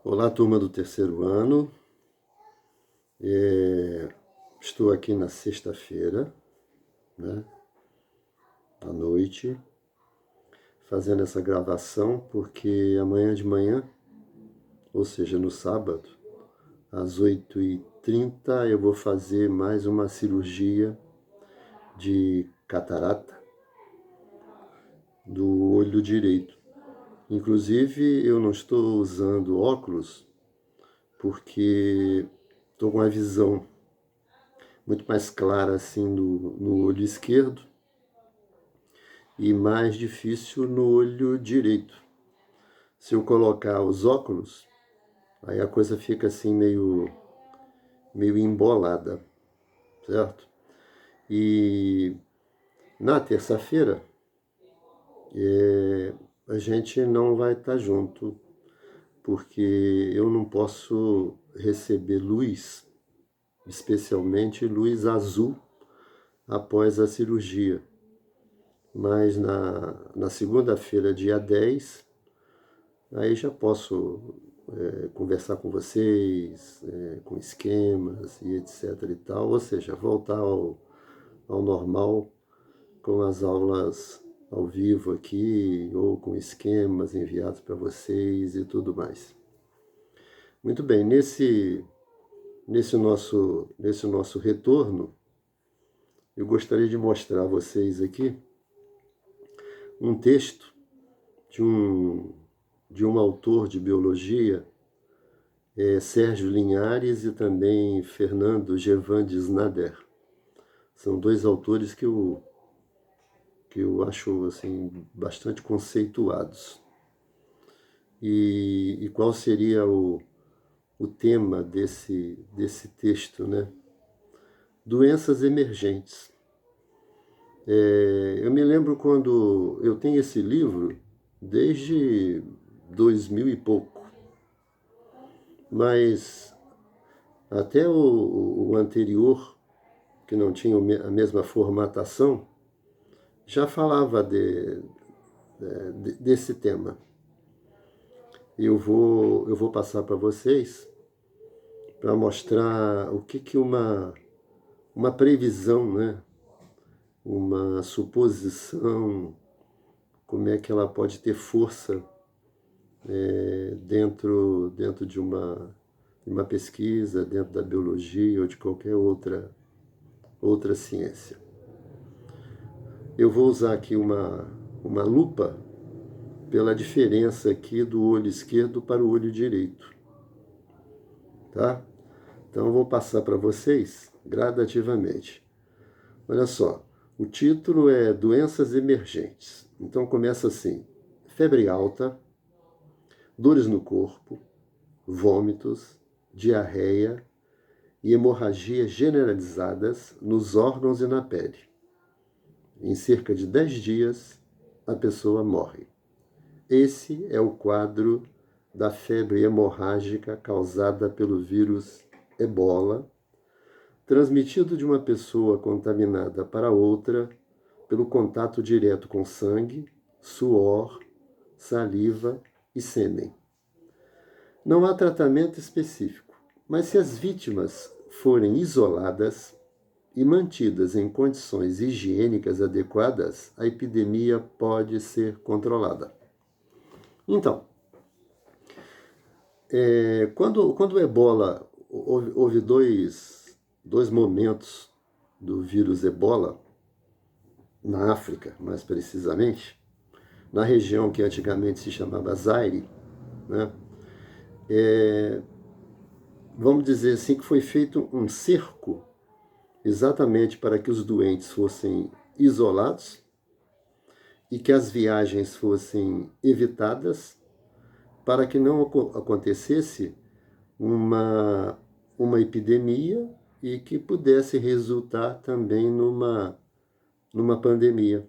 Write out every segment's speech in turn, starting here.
Olá, turma do terceiro ano. Estou aqui na sexta-feira, né, à noite, fazendo essa gravação porque amanhã de manhã, ou seja, no sábado, às 8h30, eu vou fazer mais uma cirurgia de catarata do olho direito. Inclusive, eu não estou usando óculos porque estou com a visão muito mais clara assim no olho esquerdo e mais difícil no olho direito. Se eu colocar os óculos, aí a coisa fica assim meio embolada, certo? E na terça-feira a gente não vai estar junto, porque eu não posso receber luz, especialmente luz azul, após a cirurgia. Mas na segunda-feira, dia 10, aí já posso conversar com vocês, com esquemas e etc e tal, ou seja, voltar ao normal com as aulas ao vivo aqui, ou com esquemas enviados para vocês e tudo mais. Muito bem, nesse nosso retorno, eu gostaria de mostrar a vocês aqui um texto de um autor de biologia, Sérgio Linhares, e também Fernando Gevandes Nader. São dois autores que eu acho assim, bastante conceituados. E qual seria o tema desse texto, né? Doenças emergentes. Eu me lembro quando eu tenho esse livro desde 2000 e pouco, mas até o anterior, que não tinha a mesma formatação, já falava desse tema. Eu vou passar para vocês para mostrar o que uma previsão, né? Uma suposição, como é que ela pode ter força dentro de uma pesquisa, dentro da biologia ou de qualquer outra ciência. Eu vou usar aqui uma lupa pela diferença aqui do olho esquerdo para o olho direito, tá? Então eu vou passar para vocês gradativamente. Olha só, o título é Doenças Emergentes. Então começa assim: febre alta, dores no corpo, vômitos, diarreia e hemorragia generalizadas nos órgãos e na pele. Em cerca de 10 dias, a pessoa morre. Esse é o quadro da febre hemorrágica causada pelo vírus Ebola, transmitido de uma pessoa contaminada para outra pelo contato direto com sangue, suor, saliva e sêmen. Não há tratamento específico, mas se as vítimas forem isoladas e mantidas em condições higiênicas adequadas, a epidemia pode ser controlada. Então, quando o Ebola, houve dois momentos do vírus Ebola, na África, mais precisamente, na região que antigamente se chamava Zaire, né? Vamos dizer assim que foi feito um cerco exatamente para que os doentes fossem isolados e que as viagens fossem evitadas para que não acontecesse uma epidemia e que pudesse resultar também numa pandemia.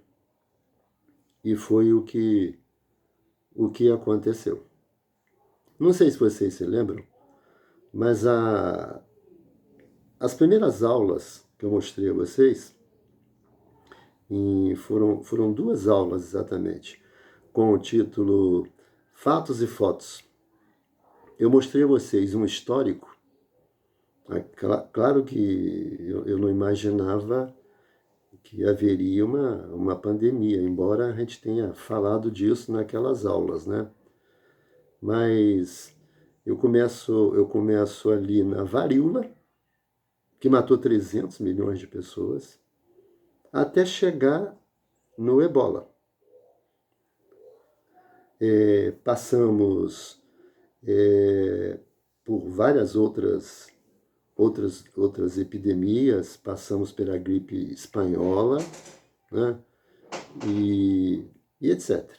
E foi o que aconteceu. Não sei se vocês se lembram, mas as primeiras aulas que eu mostrei a vocês, foram 2 aulas exatamente, com o título Fatos e Fotos. eu mostrei a vocês um histórico. Claro que eu não imaginava que haveria uma pandemia, embora a gente tenha falado disso naquelas aulas, né? Mas eu começo ali na varíola, que matou 300 milhões de pessoas, até chegar no ebola. Passamos por várias outras epidemias, passamos pela gripe espanhola, né? e etc.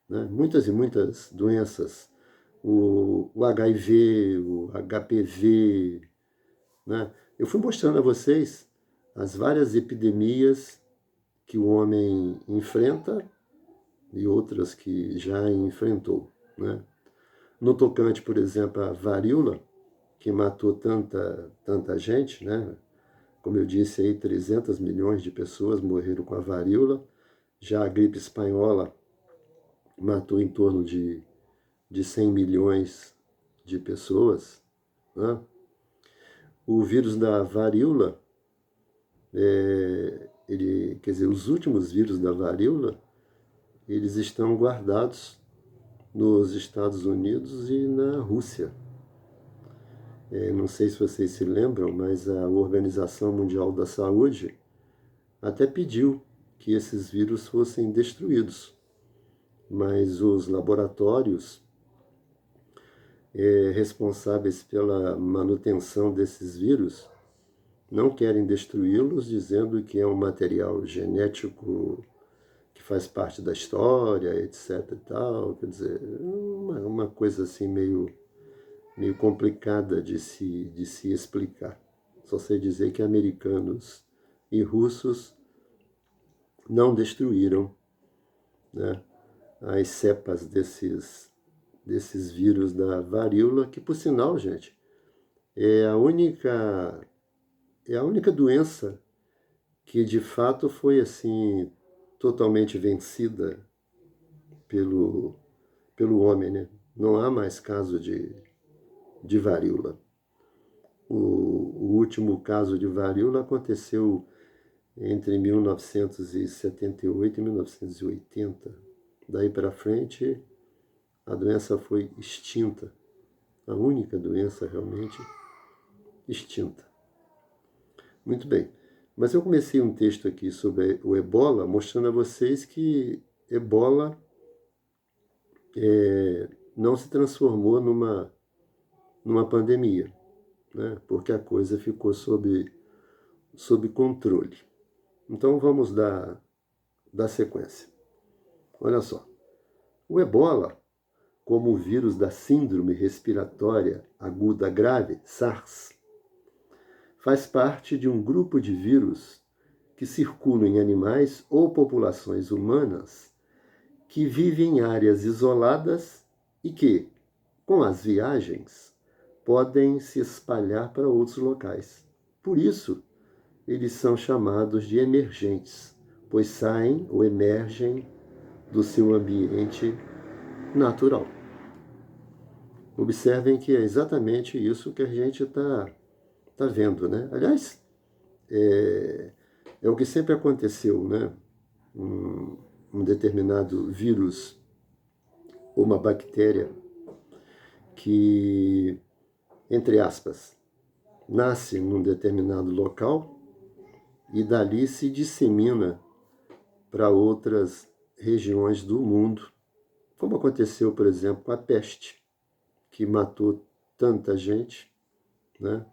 Né? Muitas e muitas doenças, o HIV, o HPV, né? Eu fui mostrando a vocês as várias epidemias que o homem enfrenta e outras que já enfrentou, né? No tocante, por exemplo, à varíola, que matou tanta gente, né? Como eu disse aí, 300 milhões de pessoas morreram com a varíola. Já a gripe espanhola matou em torno de 100 milhões de pessoas, né? O vírus da varíola, quer dizer, os últimos vírus da varíola, eles estão guardados nos Estados Unidos e na Rússia. Não sei se vocês se lembram, mas a Organização Mundial da Saúde até pediu que esses vírus fossem destruídos, mas os laboratórios responsáveis pela manutenção desses vírus não querem destruí-los, dizendo que é um material genético que faz parte da história, etc. e tal. Quer dizer, uma coisa assim meio complicada de se explicar. Só sei dizer que americanos e russos não destruíram, né, as cepas desses vírus da varíola, que, por sinal, gente, é a única doença que, de fato, foi assim totalmente vencida pelo homem, né? Não há mais caso de varíola. O último caso de varíola aconteceu entre 1978 e 1980. Daí para frente, a doença foi extinta. A única doença realmente extinta. Muito bem. Mas eu comecei um texto aqui sobre o ebola, mostrando a vocês que ebola não se transformou numa pandemia, né? Porque a coisa ficou sob controle. Então vamos dar sequência. Olha só. O ebola, como o vírus da síndrome respiratória aguda grave, SARS, faz parte de um grupo de vírus que circulam em animais ou populações humanas que vivem em áreas isoladas e que, com as viagens, podem se espalhar para outros locais. Por isso, eles são chamados de emergentes, pois saem ou emergem do seu ambiente natural. Observem que é exatamente isso que a gente está vendo, né? Aliás, é o que sempre aconteceu, né? Um determinado vírus ou uma bactéria que, entre aspas, nasce num determinado local e dali se dissemina para outras regiões do mundo, como aconteceu, por exemplo, com a peste, que matou tanta gente, né?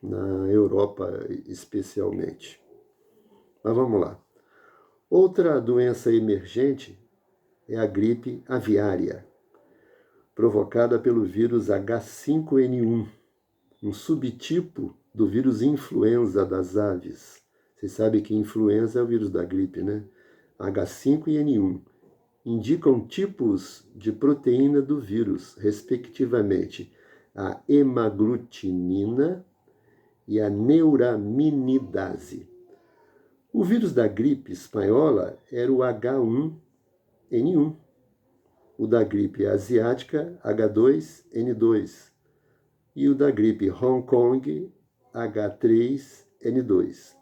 Na Europa especialmente. Mas vamos lá. Outra doença emergente é a gripe aviária, provocada pelo vírus H5N1, um subtipo do vírus influenza das aves. Vocês sabem que influenza é o vírus da gripe, né? H5 e N1 indicam tipos de proteína do vírus, respectivamente a hemaglutinina e a neuraminidase. O vírus da gripe espanhola era o H1N1. o da gripe asiática, H2N2, e o da gripe Hong Kong, H3N2.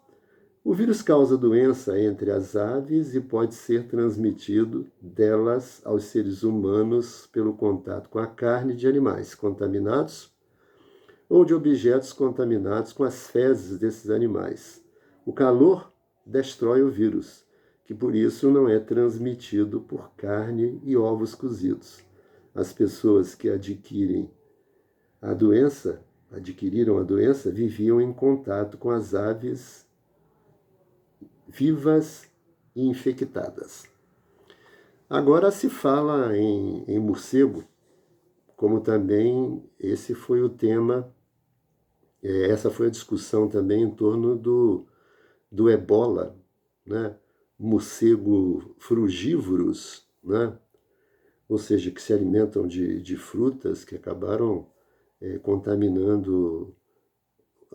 O vírus causa doença entre as aves e pode ser transmitido delas aos seres humanos pelo contato com a carne de animais contaminados ou de objetos contaminados com as fezes desses animais. O calor destrói o vírus, que por isso não é transmitido por carne e ovos cozidos. As pessoas que adquiriram a doença, viviam em contato com as aves vivas e infectadas. Agora se fala em morcego, como também esse foi o tema, essa foi a discussão também em torno do ebola, né? Morcego frugívoros, né? Ou seja, que se alimentam de frutas que acabaram contaminando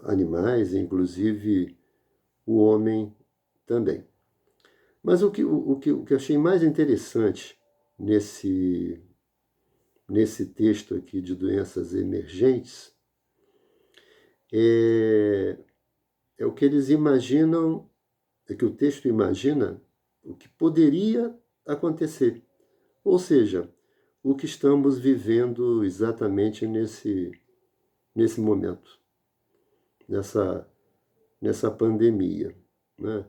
animais, inclusive o homem também. Mas o que eu achei mais interessante nesse texto aqui de doenças emergentes é o que eles imaginam, é que o texto imagina o que poderia acontecer. Ou seja, o que estamos vivendo exatamente nesse momento, nessa pandemia, né?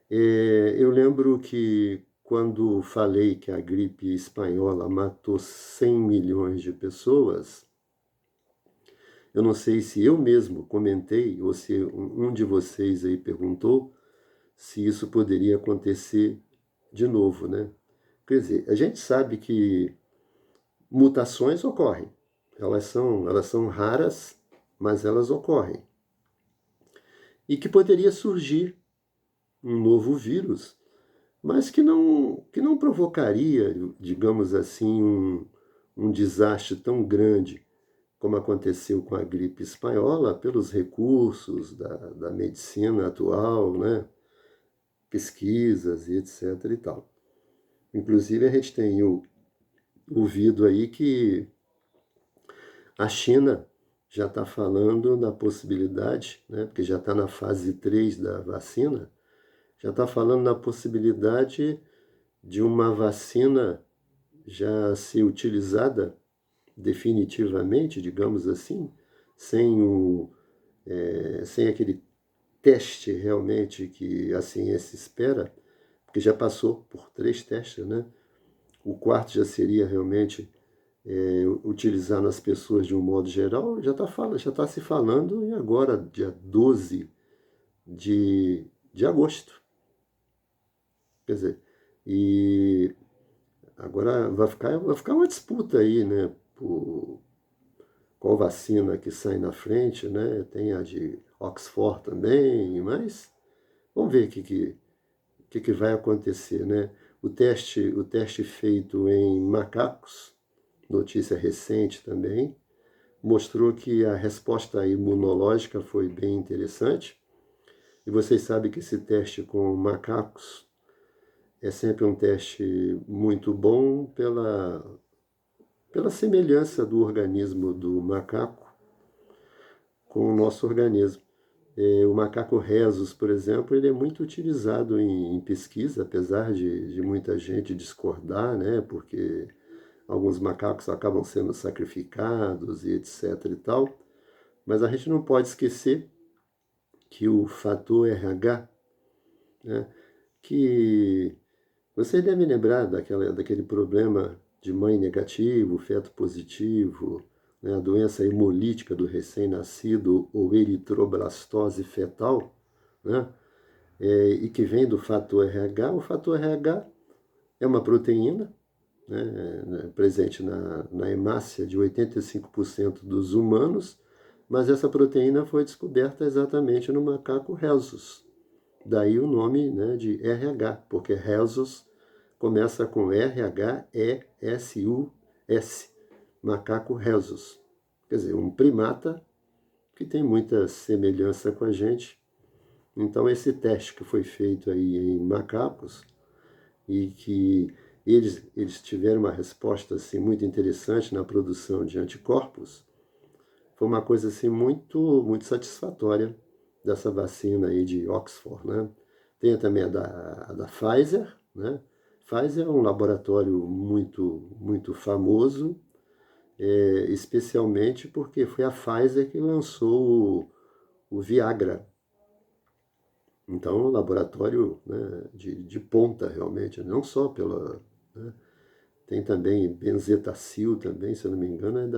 Eu lembro que quando falei que a gripe espanhola matou 100 milhões de pessoas, eu não sei se eu mesmo comentei ou se um de vocês aí perguntou se isso poderia acontecer de novo, né? Quer dizer, a gente sabe que mutações ocorrem. Elas são raras, mas elas ocorrem. E que poderia surgir um novo vírus, mas que não provocaria, digamos assim, um desastre tão grande como aconteceu com a gripe espanhola, pelos recursos da medicina atual, né? Pesquisas e etc. e tal. Inclusive, a gente tem ouvido aí que a China já está falando na possibilidade, né? Porque já está na fase 3 da vacina, já está falando na possibilidade de uma vacina já ser utilizada definitivamente, digamos assim, sem aquele teste realmente que a ciência espera, porque já passou por 3 testes, né? O quarto já seria realmente utilizar nas pessoas de um modo geral, já está se falando em agora, dia 12 de agosto. Quer dizer, e agora vai ficar uma disputa aí, né? Qual vacina que sai na frente, né? Tem a de Oxford também, mas vamos ver o que vai acontecer, né? O teste feito em macacos, notícia recente também, mostrou que a resposta imunológica foi bem interessante. E vocês sabem que esse teste com macacos é sempre um teste muito bom pela semelhança do organismo do macaco com o nosso organismo. O macaco rhesus, por exemplo, ele é muito utilizado em pesquisa, apesar de muita gente discordar, né? Porque alguns macacos acabam sendo sacrificados e etc e tal. Mas a gente não pode esquecer que o fator RH, né? Que você deve lembrar daquele problema de mãe negativo, feto positivo, né, a doença hemolítica do recém-nascido ou eritroblastose fetal, né, e que vem do fator RH. O fator RH é uma proteína, né, presente na hemácia de 85% dos humanos, mas essa proteína foi descoberta exatamente no macaco rhesus. Daí o nome, né, de RH, porque rhesus começa com R-H-E-S-U-S, macaco rhesus. Quer dizer, um primata que tem muita semelhança com a gente. Então, esse teste que foi feito aí em macacos e que eles tiveram uma resposta assim, muito interessante na produção de anticorpos. Foi uma coisa assim, muito satisfatória dessa vacina aí de Oxford, né? Tem também a da Pfizer, né? Pfizer é um laboratório muito famoso, especialmente porque foi a Pfizer que lançou o Viagra. Então, é um laboratório, né, de ponta, realmente, não só pela... Né, tem também benzetacil também, se eu não me engano, é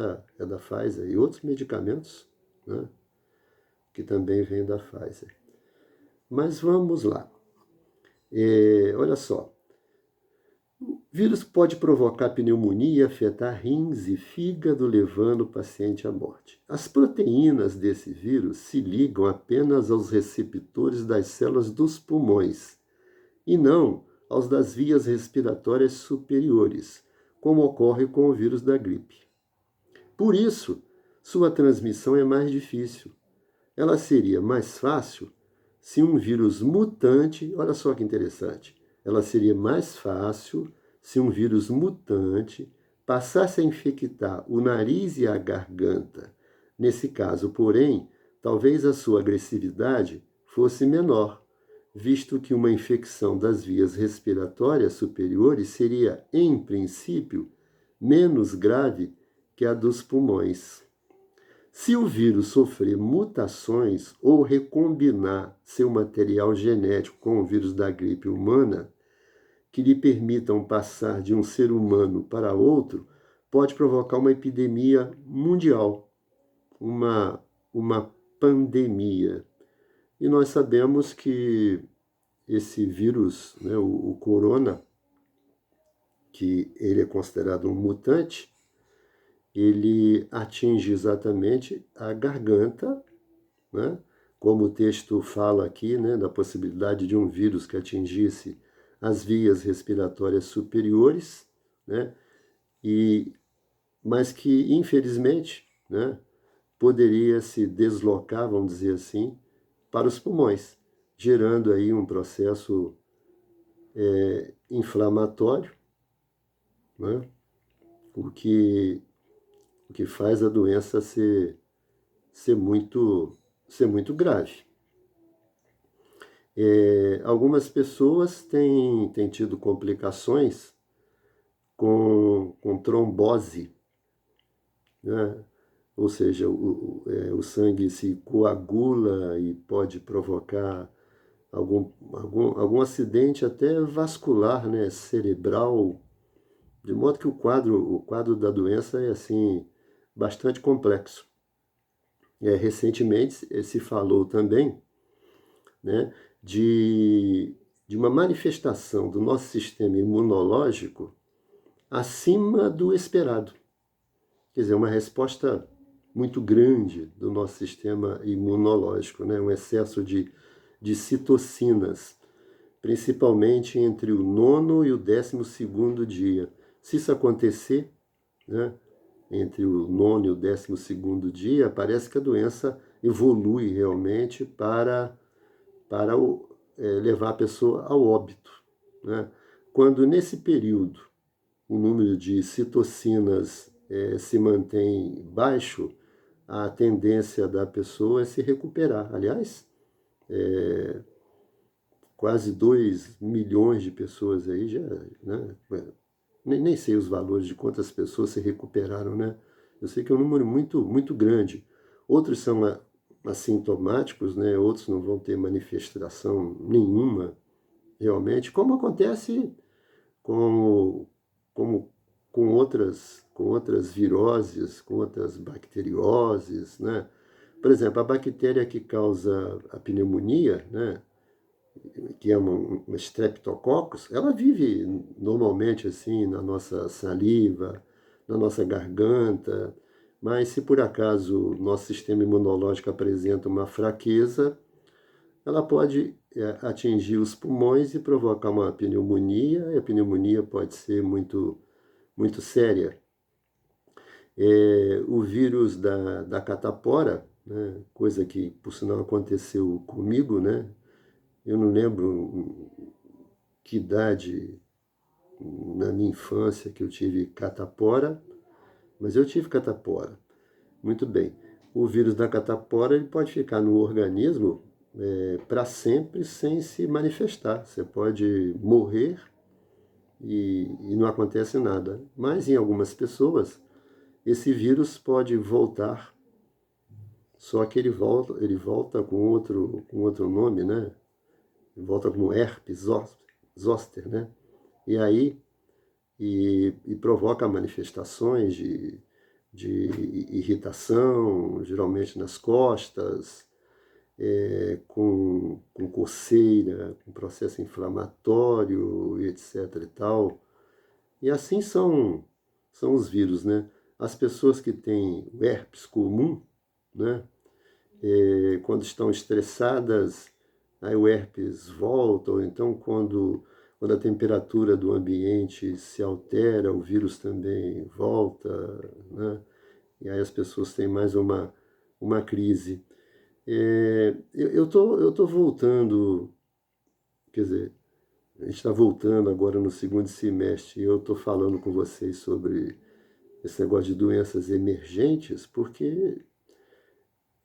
da Pfizer. E outros medicamentos, né, que também vêm da Pfizer. Mas vamos lá. Olha só. O vírus pode provocar pneumonia e afetar rins e fígado, levando o paciente à morte. As proteínas desse vírus se ligam apenas aos receptores das células dos pulmões e não aos das vias respiratórias superiores, como ocorre com o vírus da gripe. Por isso, sua transmissão é mais difícil. Ela seria mais fácil se um vírus mutante, olha só que interessante, ela seria mais fácil se um vírus mutante passasse a infectar o nariz e a garganta. Nesse caso, porém, talvez a sua agressividade fosse menor, visto que uma infecção das vias respiratórias superiores seria, em princípio, menos grave que a dos pulmões. Se o vírus sofrer mutações ou recombinar seu material genético com o vírus da gripe humana, que lhe permitam passar de um ser humano para outro, pode provocar uma epidemia mundial, uma pandemia. E nós sabemos que esse vírus, né, o corona, que ele é considerado um mutante, ele atinge exatamente a garganta, né? Como o texto fala aqui, né, da possibilidade de um vírus que atingisse as vias respiratórias superiores, né? Mas que, infelizmente, né, poderia se deslocar, vamos dizer assim, para os pulmões, gerando aí um processo inflamatório, né? o, que, o que faz a doença ser muito grave. Algumas pessoas têm tido complicações com trombose, né? Ou seja, o sangue se coagula e pode provocar algum acidente até vascular, né? Cerebral, de modo que o quadro da doença é assim bastante complexo. Recentemente se falou também, né, de uma manifestação do nosso sistema imunológico acima do esperado. Quer dizer, uma resposta muito grande do nosso sistema imunológico, né? Um excesso de citocinas, principalmente entre o 9º e o 12º dia. Se isso acontecer, né, entre o 9º e o 12º dia, parece que a doença evolui realmente para levar a pessoa ao óbito, né? Quando nesse período o número de citocinas se mantém baixo, a tendência da pessoa é se recuperar. Aliás, quase 2 milhões de pessoas aí já, né? Nem sei os valores de quantas pessoas se recuperaram, né? Eu sei que é um número muito grande. Outros são assintomáticos, né? Outros não vão ter manifestação nenhuma, realmente, como acontece com, como, com outras viroses, com outras bacterioses, né? Por exemplo, a bactéria que causa a pneumonia, né, que é uma Streptococcus, ela vive normalmente assim na nossa saliva, na nossa garganta, mas se por acaso o nosso sistema imunológico apresenta uma fraqueza, ela pode atingir os pulmões e provocar uma pneumonia, e a pneumonia pode ser muito séria. O vírus da catapora, né, coisa que por sinal aconteceu comigo, né? Eu não lembro que idade, na minha infância que eu tive catapora, mas eu tive catapora. Muito bem. O vírus da catapora ele pode ficar no organismo para sempre sem se manifestar. Você pode morrer e não acontece nada. Mas em algumas pessoas, esse vírus pode voltar, só que ele volta com outro nome, né? Volta como herpes zoster, né? E aí e provoca manifestações de irritação, geralmente nas costas, com coceira, com processo inflamatório, etc. e tal. E assim são os vírus, né? As pessoas que têm o herpes comum, né? Quando estão estressadas, aí o herpes volta, ou então quando a temperatura do ambiente se altera, o vírus também volta, né? E aí as pessoas têm mais uma crise. Eu tô voltando, quer dizer, a gente está voltando agora no segundo semestre e eu estou falando com vocês sobre esse negócio de doenças emergentes, porque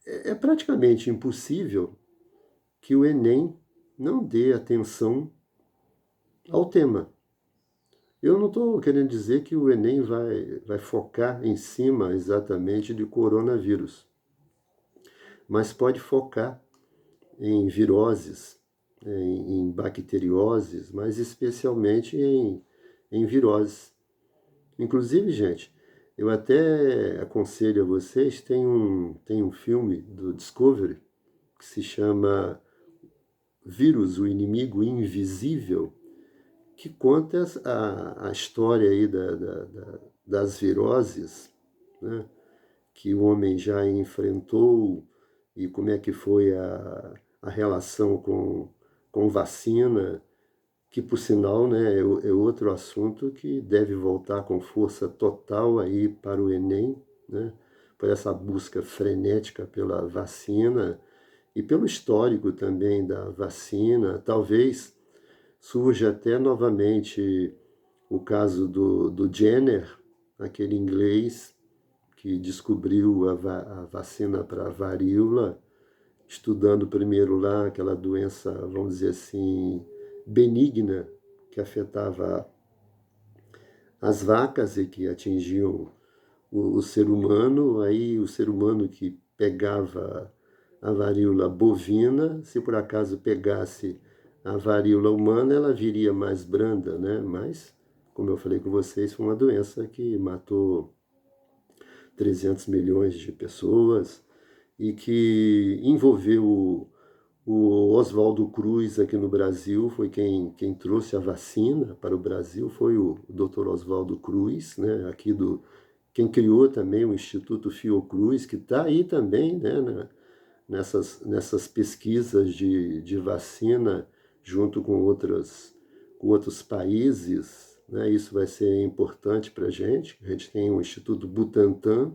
é praticamente impossível que o Enem não dê atenção ao tema. Eu não estou querendo dizer que o Enem vai focar em cima exatamente de coronavírus, mas pode focar em viroses, em bacterioses, mas especialmente em viroses. Inclusive, gente, eu até aconselho a vocês, tem um filme do Discovery que se chama Vírus, o Inimigo Invisível, que conta a história aí das viroses, né, que o homem já enfrentou e como é que foi a relação com vacina, que por sinal, né, é outro assunto que deve voltar com força total aí para o Enem, né, por essa busca frenética pela vacina e pelo histórico também da vacina. Talvez surja até novamente o caso do Jenner, aquele inglês que descobriu a vacina para a varíola, estudando primeiro lá aquela doença, vamos dizer assim, benigna, que afetava as vacas e que atingiam o ser humano. Aí o ser humano que pegava a varíola bovina, se por acaso pegasse a varíola humana, ela viria mais branda, né? Mas, como eu falei com vocês, foi uma doença que matou 300 milhões de pessoas e que envolveu o Oswaldo Cruz aqui no Brasil. Foi quem trouxe a vacina para o Brasil, foi o Dr. Oswaldo Cruz, né? Quem criou também o Instituto Fiocruz, que está aí também, né? Nessas pesquisas de vacina, junto com outros países, né? Isso vai ser importante para a gente. A gente tem o Instituto Butantan,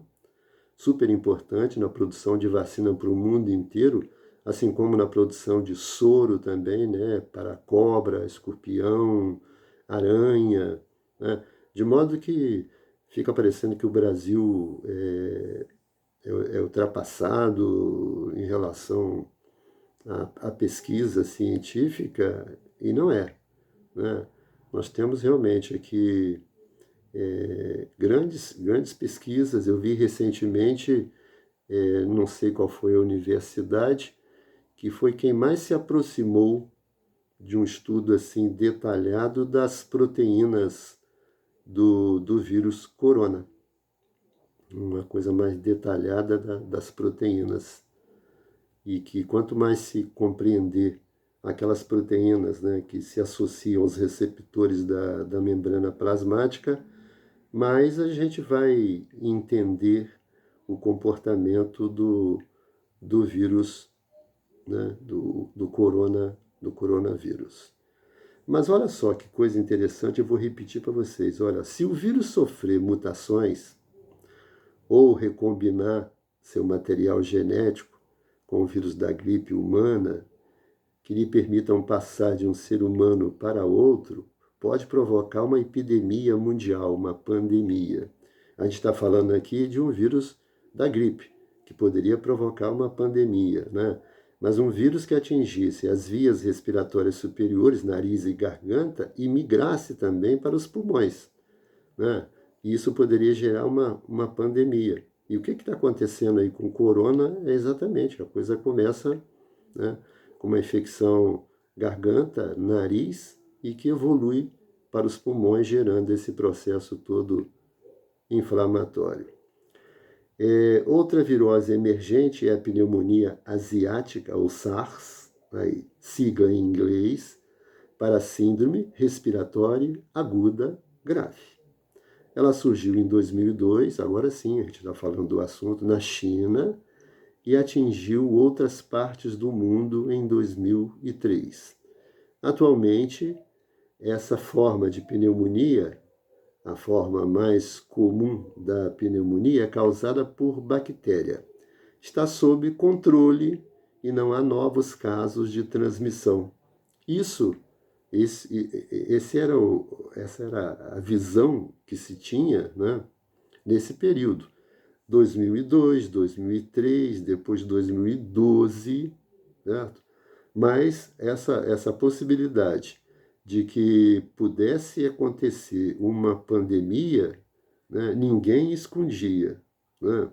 super importante na produção de vacina para o mundo inteiro, assim como na produção de soro também, né? Para cobra, escorpião, aranha, né? De modo que fica parecendo que o Brasil é ultrapassado em relação à pesquisa científica, e não é, né? Nós temos realmente aqui grandes pesquisas. Eu vi recentemente, não sei qual foi a universidade, que foi quem mais se aproximou de um estudo assim detalhado das proteínas do vírus corona, uma coisa mais detalhada das proteínas. E que quanto mais se compreender aquelas proteínas, né, que se associam aos receptores da membrana plasmática, mais a gente vai entender o comportamento do vírus, né, do coronavírus. Mas olha só que coisa interessante, eu vou repetir para vocês. Olha, se o vírus sofrer mutações ou recombinar seu material genético com o vírus da gripe humana, que lhe permitam passar de um ser humano para outro, pode provocar uma epidemia mundial, uma pandemia. A gente está falando aqui de um vírus da gripe, que poderia provocar uma pandemia, né? Mas um vírus que atingisse as vias respiratórias superiores, nariz e garganta, e migrasse também para os pulmões, né? E isso poderia gerar uma pandemia. E o que está acontecendo aí com o corona é exatamente, a coisa começa, né, com uma infecção garganta, nariz, e que evolui para os pulmões, gerando esse processo todo inflamatório. Outra virose emergente é a pneumonia asiática, ou SARS, aí, sigla em inglês, para síndrome respiratória aguda grave. Ela surgiu em 2002, agora sim, a gente está falando do assunto, na China, e atingiu outras partes do mundo em 2003. Atualmente, essa forma de pneumonia, a forma mais comum da pneumonia, é causada por bactéria. Está sob controle e não há novos casos de transmissão. Essa era a visão que se tinha, né, nesse período. 2002, 2003, depois 2012, certo? Mas essa possibilidade de que pudesse acontecer uma pandemia, né, ninguém escondia, né?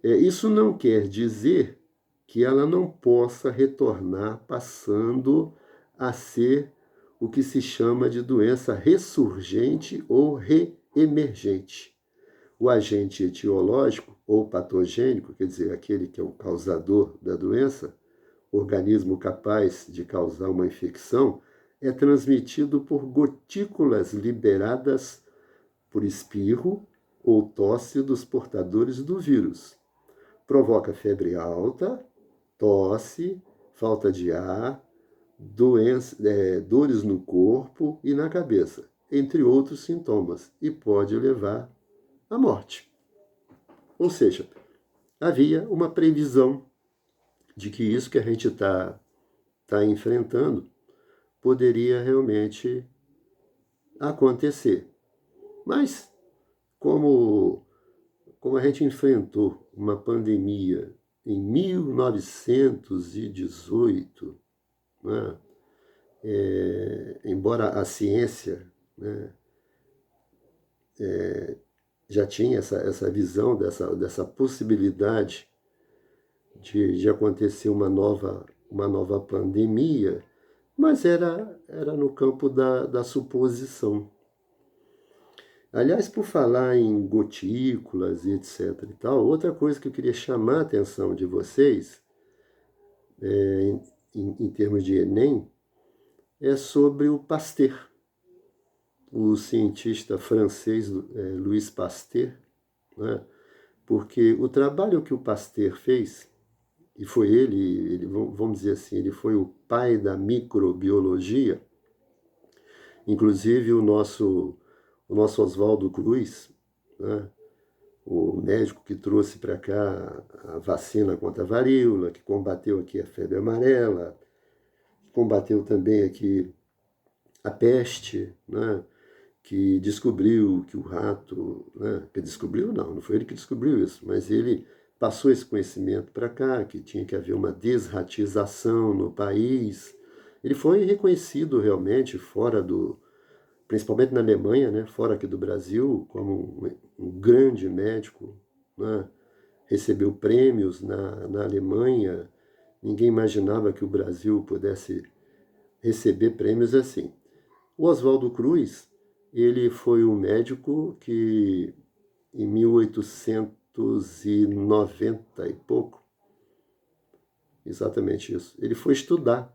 Isso não quer dizer que ela não possa retornar passando a ser o que se chama de doença ressurgente ou reemergente. O agente etiológico ou patogênico, quer dizer, aquele que é o causador da doença, organismo capaz de causar uma infecção, é transmitido por gotículas liberadas por espirro ou tosse dos portadores do vírus. Provoca febre alta, tosse, falta de ar, dores no corpo e na cabeça, entre outros sintomas, e pode levar à morte. Ou seja, havia uma previsão de que isso que a gente está enfrentando poderia realmente acontecer. Mas, como a gente enfrentou uma pandemia em 1918, né, embora a ciência, né, já tinha essa visão dessa possibilidade de acontecer uma nova pandemia, mas era no campo da suposição. Aliás, por falar em gotículas e etc e tal, outra coisa que eu queria chamar a atenção de vocês, em termos de Enem, é sobre o Pasteur, o cientista francês Louis Pasteur, né? Porque o trabalho que o Pasteur fez, e foi ele, vamos dizer assim, ele foi o pai da microbiologia. Inclusive o nosso Oswaldo Cruz, né, o médico que trouxe para cá a vacina contra a varíola, que combateu aqui a febre amarela, combateu também aqui a peste, né, que descobriu que o rato, né, que descobriu não foi ele que descobriu isso, mas ele passou esse conhecimento para cá, que tinha que haver uma desratização no país. Ele foi reconhecido realmente principalmente na Alemanha, né, fora aqui do Brasil, como um grande médico, né, recebeu prêmios na Alemanha. Ninguém imaginava que o Brasil pudesse receber prêmios assim. O Oswaldo Cruz, ele foi um médico que, em 1890 e pouco, exatamente isso, ele foi estudar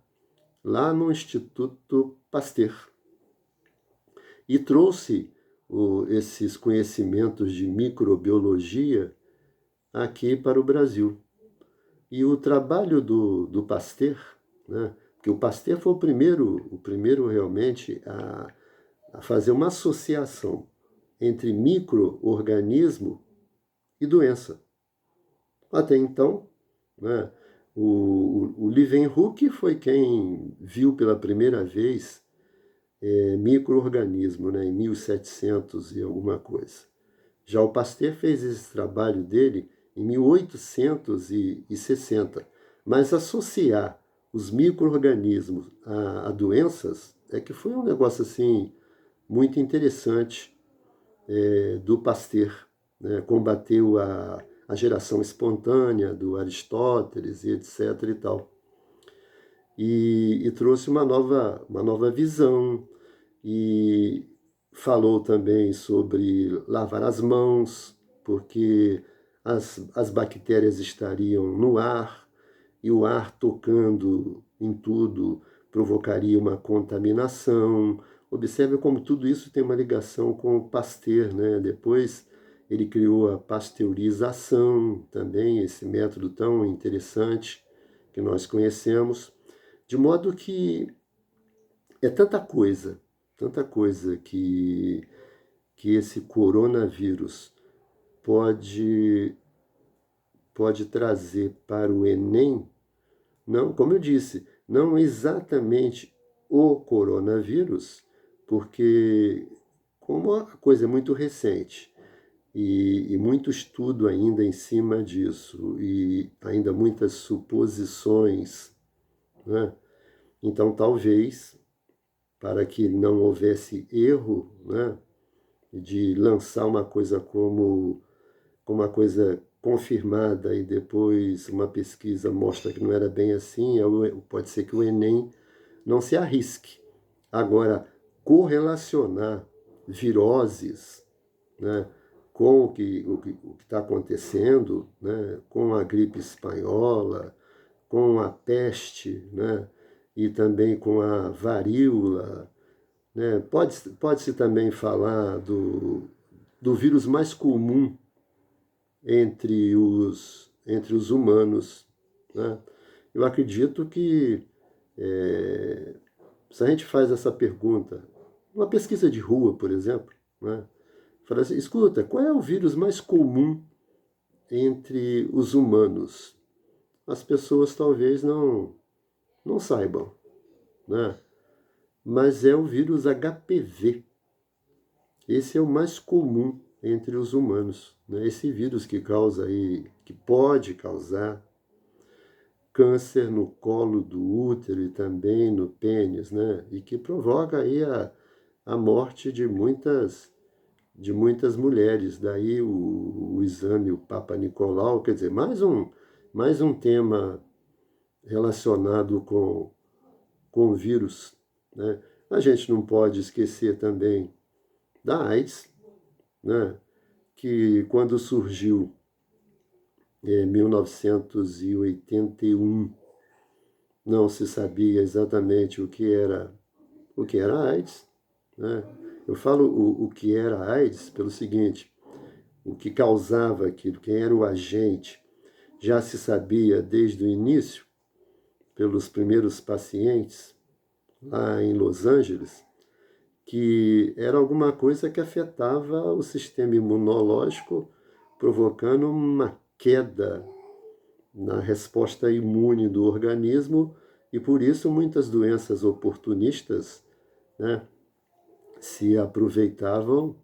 lá no Instituto Pasteur e trouxe esses conhecimentos de microbiologia aqui para o Brasil. E o trabalho do Pasteur, né, porque o Pasteur foi o primeiro realmente a fazer uma associação entre micro-organismo e doença. Até então, né, o Leeuwenhoek foi quem viu pela primeira vez micro-organismo, né, em 1700 e alguma coisa. Já o Pasteur fez esse trabalho dele em 1860, mas associar os micro-organismos a doenças é que foi um negócio assim muito interessante do Pasteur, né? Combateu a geração espontânea do Aristóteles e etc. e tal. E trouxe uma nova visão e falou também sobre lavar as mãos, porque as bactérias estariam no ar e o ar tocando em tudo provocaria uma contaminação. Observe como tudo isso tem uma ligação com o Pasteur, né? Depois ele criou a pasteurização, também esse método tão interessante que nós conhecemos, de modo que é tanta coisa que esse coronavírus pode, pode trazer para o Enem. Não, como eu disse, não exatamente o coronavírus, porque como a coisa é muito recente e muito estudo ainda em cima disso e ainda muitas suposições, né? Então talvez para que não houvesse erro, né, de lançar uma coisa como uma coisa confirmada e depois uma pesquisa mostra que não era bem assim, pode ser que o Enem não se arrisque. Agora, correlacionar viroses, né, com o que está acontecendo, né, com a gripe espanhola, com a peste, né, e também com a varíola, né, pode-se também falar do vírus mais comum entre os humanos, né? Eu acredito que se a gente faz essa pergunta, uma pesquisa de rua, por exemplo, né? Fala assim, escuta, qual é o vírus mais comum entre os humanos? As pessoas talvez não saibam, né? Mas é o vírus HPV. Esse é o mais comum entre os humanos, né? Esse vírus que causa aí, que pode causar câncer no colo do útero e também no pênis, né? E que provoca aí a morte de muitas mulheres. Daí o exame, o Papa Nicolau, quer dizer, mais um tema relacionado com o vírus, né? A gente não pode esquecer também da AIDS, né? Que quando surgiu em 1981, não se sabia exatamente o que era AIDS, né? Eu falo o que era AIDS pelo seguinte, o que causava aquilo, quem era o agente, já se sabia desde o início, pelos primeiros pacientes lá em Los Angeles, que era alguma coisa que afetava o sistema imunológico, provocando uma queda na resposta imune do organismo e por isso muitas doenças oportunistas, né, se aproveitavam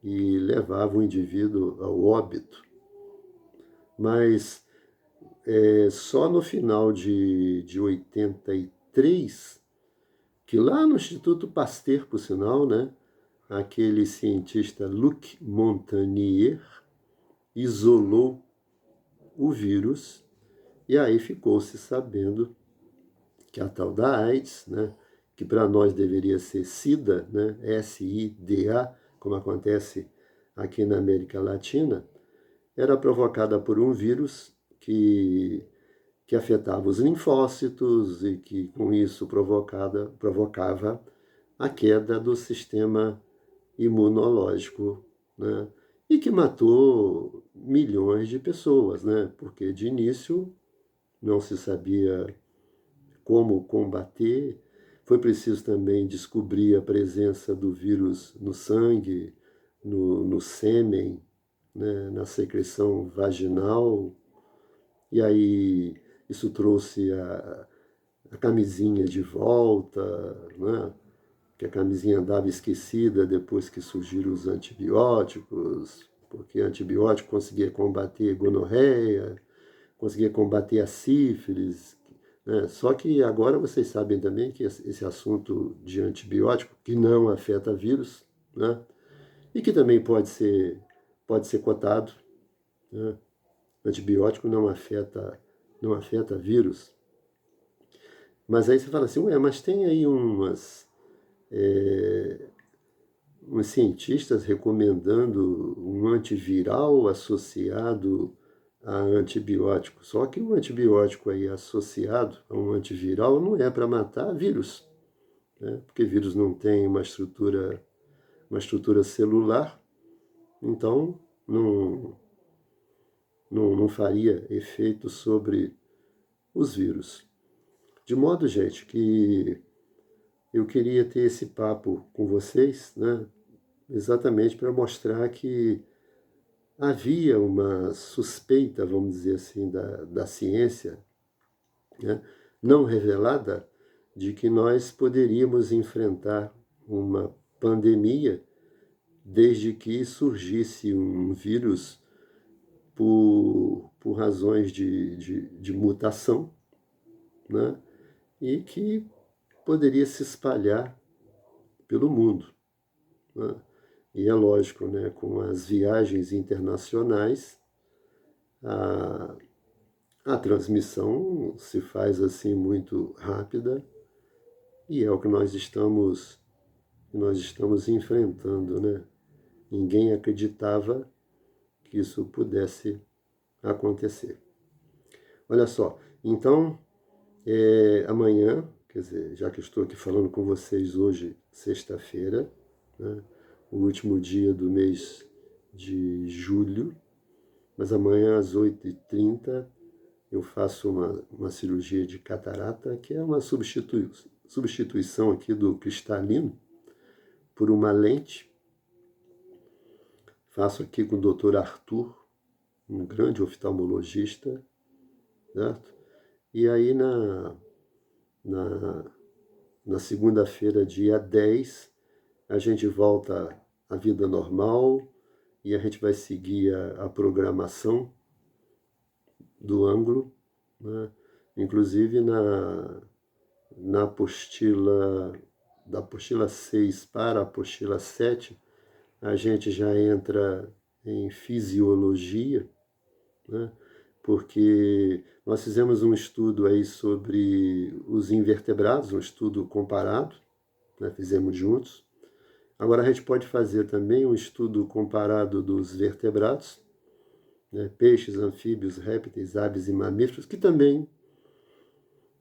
e levavam o indivíduo ao óbito. Mas só no final de 83, que lá no Instituto Pasteur, por sinal, né, aquele cientista Luc Montagnier isolou o vírus e aí ficou-se sabendo que a tal da AIDS, né, que para nós deveria ser SIDA, né, SIDA, como acontece aqui na América Latina, era provocada por um vírus que afetava os linfócitos e que com isso provocava a queda do sistema imunológico, né? E que matou milhões de pessoas, né? Porque de início não se sabia como combater, foi preciso também descobrir a presença do vírus no sangue, no sêmen, né? Na secreção vaginal, e aí isso trouxe a camisinha de volta, né? que a camisinha andava esquecida depois que surgiram os antibióticos, porque antibiótico conseguia combater gonorreia, conseguia combater a sífilis, né? Só que agora vocês sabem também que esse assunto de antibiótico, que não afeta vírus, né? E que também pode ser cotado, né? Antibiótico não afeta vírus. Mas aí você fala assim, ué, mas tem aí uns cientistas recomendando um antiviral associado a antibiótico. Só que um antibiótico aí associado a um antiviral não é para matar vírus, né? Porque vírus não tem uma estrutura celular, então não faria efeito sobre os vírus. De modo, gente, que eu queria ter esse papo com vocês, né? Exatamente para mostrar que havia uma suspeita, vamos dizer assim, da ciência, né? Não revelada, de que nós poderíamos enfrentar uma pandemia desde que surgisse um vírus por razões de mutação, né? E que poderia se espalhar pelo mundo, né? E é lógico, né, com as viagens internacionais, a, a transmissão se faz assim muito rápida e é o que nós estamos enfrentando, né? Ninguém acreditava que isso pudesse acontecer. Olha só, então, amanhã, quer dizer, já que eu estou aqui falando com vocês hoje, sexta-feira, né, o último dia do mês de julho, mas amanhã às 8h30 eu faço uma cirurgia de catarata, que é uma substituição aqui do cristalino por uma lente. Faço aqui com o Dr. Arthur, um grande oftalmologista, certo? E aí na segunda-feira, dia 10, a gente volta à vida normal e a gente vai seguir a programação do ângulo, né? Inclusive na apostila, da apostila 6 para a apostila 7, a gente já entra em fisiologia, né? Porque nós fizemos um estudo aí sobre os invertebrados, um estudo comparado, né? Fizemos juntos. Agora a gente pode fazer também um estudo comparado dos vertebrados, né? Peixes, anfíbios, répteis, aves e mamíferos, que também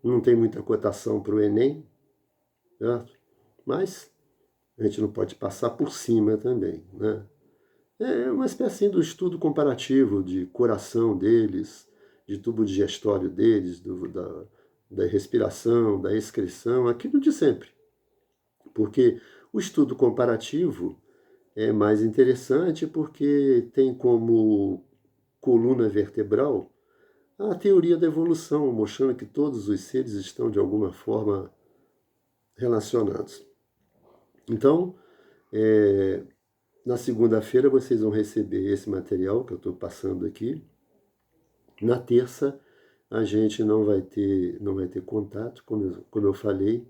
não tem muita cotação para o Enem, certo? Mas a gente não pode passar por cima também, né? É uma espécie do estudo comparativo de coração deles, de tubo digestório deles, da respiração, da excreção, aquilo de sempre. Porque o estudo comparativo é mais interessante porque tem como coluna vertebral a teoria da evolução, mostrando que todos os seres estão de alguma forma relacionados. Então, na segunda-feira vocês vão receber esse material que eu estou passando aqui. Na terça a gente não vai ter contato, como eu falei,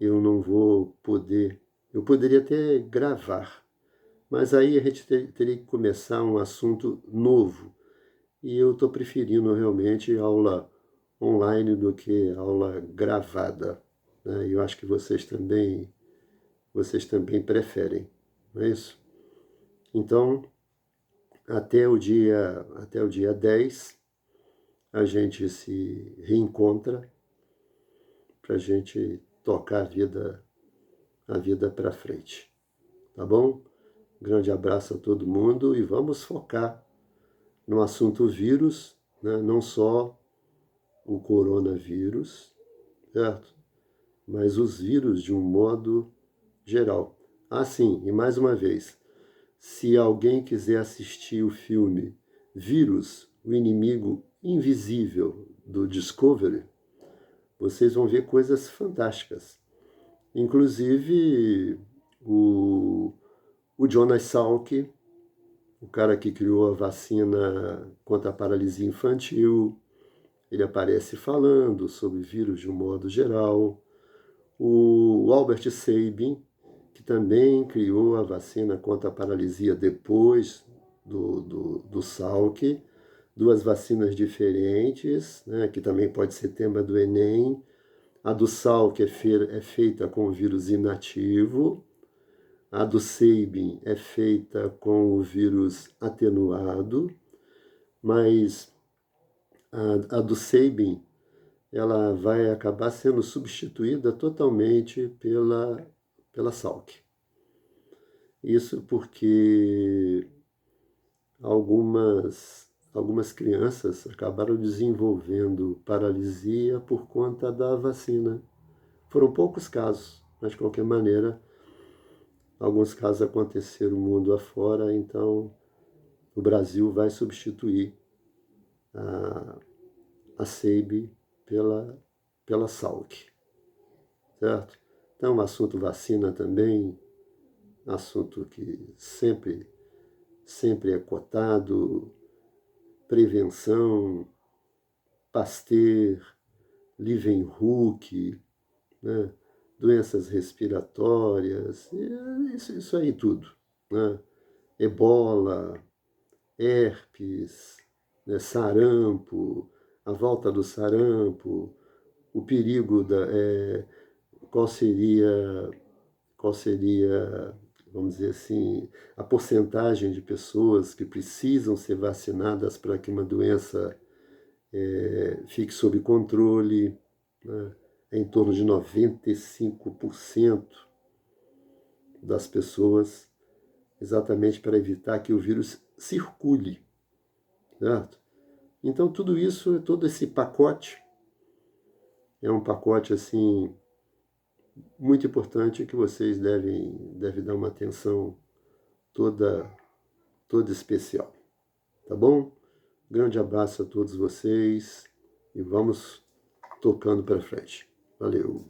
eu não vou poder, eu poderia até gravar, mas aí a gente teria que começar um assunto novo. E eu estou preferindo realmente aula online do que aula gravada, né? E eu acho que vocês também preferem, não é isso? Então, até o dia 10, a gente se reencontra para a gente tocar a vida para frente, tá bom? Grande abraço a todo mundo e vamos focar no assunto vírus, né? Não só o coronavírus, certo? Mas os vírus de um modo geral. Ah, sim, e mais uma vez, se alguém quiser assistir o filme Vírus, o Inimigo Invisível do Discovery, vocês vão ver coisas fantásticas. Inclusive, o Jonas Salk, o cara que criou a vacina contra a paralisia infantil, ele aparece falando sobre vírus de um modo geral. O Albert Sabin, que também criou a vacina contra a paralisia depois do Salk, duas vacinas diferentes, né, que também pode ser tema do Enem. A do Salk é feita com o vírus inativo, a do Sabin é feita com o vírus atenuado, mas a do Sabin ela vai acabar sendo substituída totalmente pela Salk. Isso porque algumas crianças acabaram desenvolvendo paralisia por conta da vacina. Foram poucos casos, mas de qualquer maneira, alguns casos aconteceram mundo afora, então o Brasil vai substituir a SEIB pela Salk, certo? Então, o assunto vacina também, assunto que sempre é cotado, prevenção, Pasteur, Leeuwenhoek, né? Doenças respiratórias, isso aí tudo, né? Ebola, herpes, né? Sarampo, a volta do sarampo, o perigo qual seria, vamos dizer assim, a porcentagem de pessoas que precisam ser vacinadas para que uma doença fique sob controle, né? É em torno de 95% das pessoas, exatamente para evitar que o vírus circule, certo? Então, tudo isso, todo esse pacote, é um pacote, assim, muito importante que vocês devem dar uma atenção toda especial, tá bom? Grande abraço a todos vocês e vamos tocando para frente. Valeu!